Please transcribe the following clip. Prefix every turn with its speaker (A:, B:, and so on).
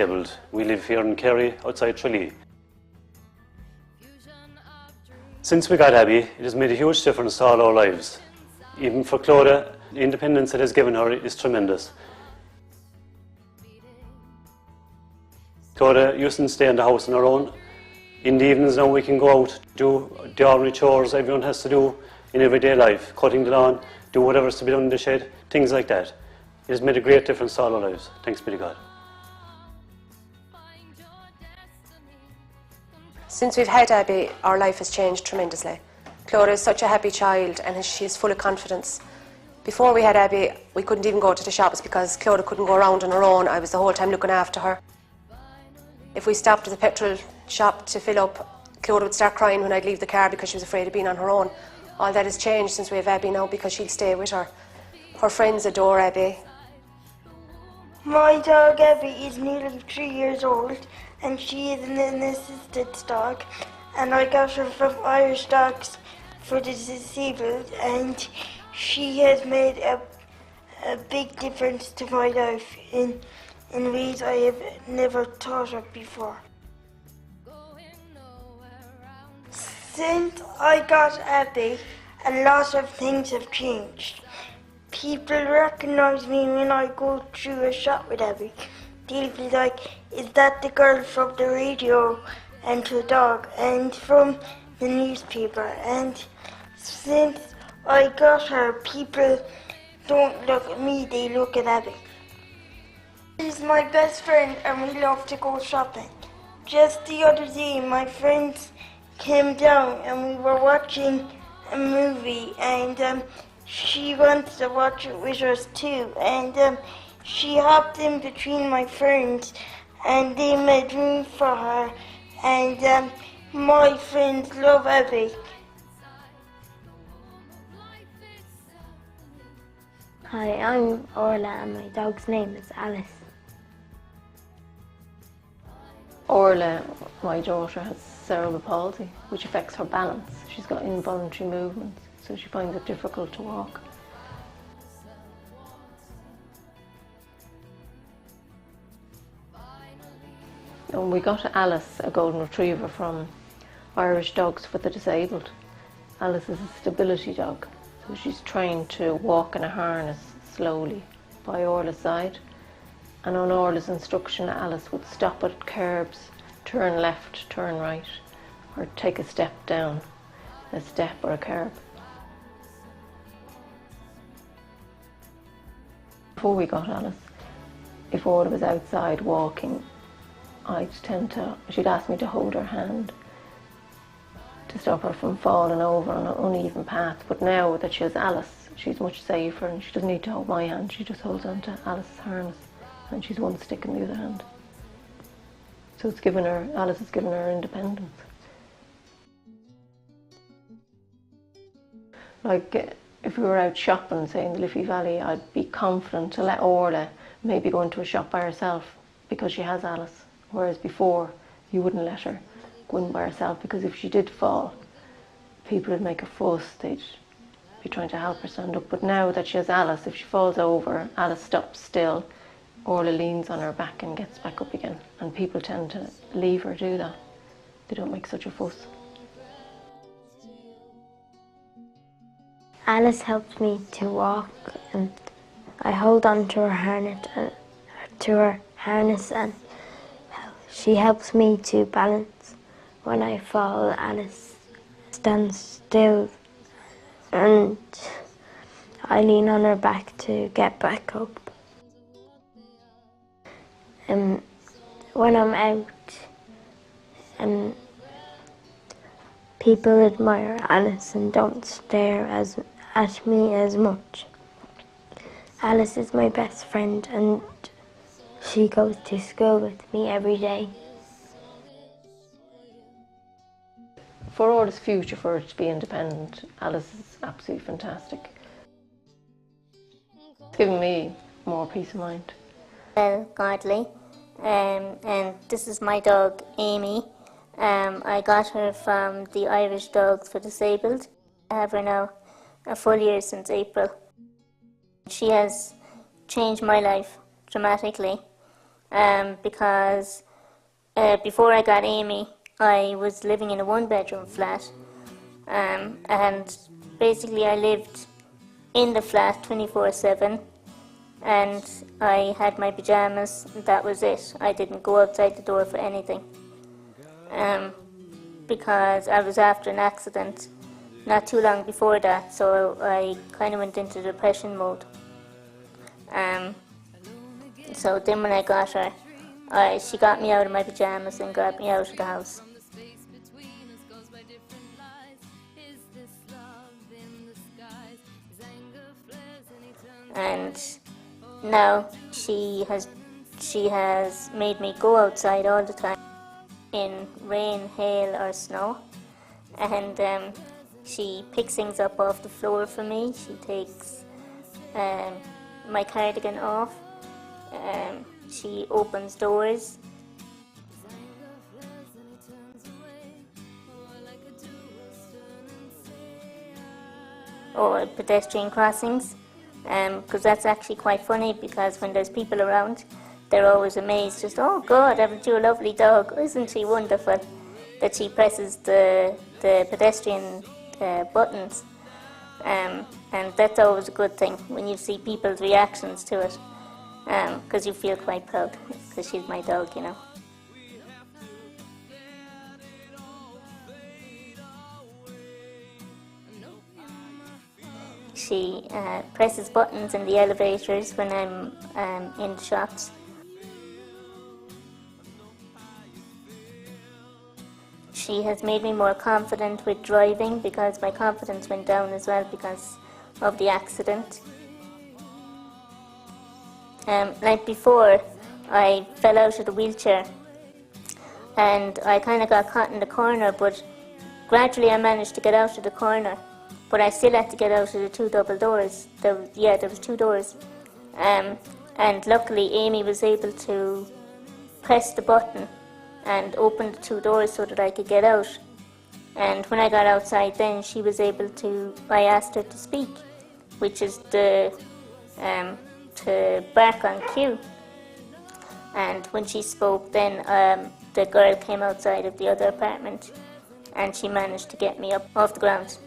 A: disabled. We live here in Kerry, outside Tralee. Since we got Abby, it has made a huge difference to all our lives. Even for Clodagh, the independence it has given her is tremendous. Clodagh used to stay in the house on her own. In the evenings now we can go out, do the ordinary chores everyone has to do in everyday life, cutting the lawn, do whatever's to be done in the shed, things like that. It has made a great difference to all our lives. Thanks be to God.
B: Since we've had Abby, our life has changed tremendously. Clodagh is such a happy child and she's full of confidence. Before we had Abby, we couldn't even go to the shops because Clodagh couldn't go around on her own. I was the whole time looking after her. If we stopped at the petrol shop to fill up, Clodagh would start crying when I'd leave the car because she was afraid of being on her own. All that has changed since we have Abby now because she'll stay with her. Her friends adore Abby.
C: My dog Abby is nearly 3 years old and she is an assisted dog, and I got her from Irish Dogs for the Disabled, and she has made a big difference to my life in ways I have never thought of before. Since I got Abby, a lot of things have changed. People recognise me when I go through a shop with Abby. They'll be like, is that the girl from the radio and the dog and from the newspaper? And since I got her, people don't look at me, they look at Abby. She's my best friend and we love to go shopping. Just the other day, my friends came down and we were watching a movie, and she wants to watch it with us too, and she hopped in between my friends and they made room for her, and my friends love Abby.
D: Hi, I'm Orla and my dog's name is Alice.
E: Orla, my daughter, has cerebral palsy, which affects her balance. She's got involuntary movements, so she finds it difficult to walk. And we got Alice, a golden retriever, from Irish Dogs for the Disabled. Alice is a stability dog, so she's trained to walk in a harness slowly by Orla's side. And on Orla's instruction, Alice would stop at curbs, turn left, turn right, or take a step down, a step or a curb. Before we got Alice, if Orla was outside walking, she'd ask me to hold her hand to stop her from falling over on an uneven path. But now that she has Alice, she's much safer and she doesn't need to hold my hand, she just holds onto Alice's harness and she's one stick in the other hand. So Alice has given her independence. Like if we were out shopping, say in the Liffey Valley, I'd be confident to let Orla maybe go into a shop by herself because she has Alice. Whereas before, you wouldn't let her go in by herself because if she did fall, people would make a fuss, they'd be trying to help her stand up. But now that she has Alice, if she falls over, Alice stops still, Orla leans on her back and gets back up again. And people tend to leave her do that. They don't make such a fuss.
D: Alice helps me to walk and I hold on to her harness and she helps me to balance. When I fall, Alice stands still and I lean on her back to get back up. When I'm out, people admire Alice and don't stare at me as much. Alice is my best friend and she goes to school with me every day.
E: For Orla's future, for her to be independent, Alice is absolutely fantastic. It's given me more peace of mind.
F: Godly, and this is my dog Amy. I got her from the Irish Dogs for Disabled. I have her now a full year since April. She has changed my life dramatically. because before I got Amy, I was living in a one-bedroom flat, and basically I lived in the flat 24/7, and I had my pyjamas, and that was it. I didn't go outside the door for anything, because I was after an accident not too long before that, so I kind of went into depression mode. So then when I got her, she got me out of my pyjamas and got me out of the house. And now she has made me go outside all the time in rain, hail or snow, and she picks things up off the floor for me. She takes my cardigan off. She opens doors. Or pedestrian crossings, because that's actually quite funny, because when there's people around, they're always amazed, just, oh God, haven't you a lovely dog? Isn't she wonderful? That she presses the pedestrian buttons. And that's always a good thing when you see people's reactions to it, because you feel quite proud, because she's my dog, you know. She presses buttons in the elevators when I'm in the shops. She has made me more confident with driving, because my confidence went down as well because of the accident. Like before, I fell out of the wheelchair and I kind of got caught in the corner, but gradually I managed to get out of the corner. But I still had to get out of the two double doors. There was two doors. And luckily Amy was able to press the button and open the two doors so that I could get out. And when I got outside then, she was able to, I asked her to speak, which is to bark on cue. And when she spoke then, the girl came outside of the other apartment and she managed to get me up off the ground.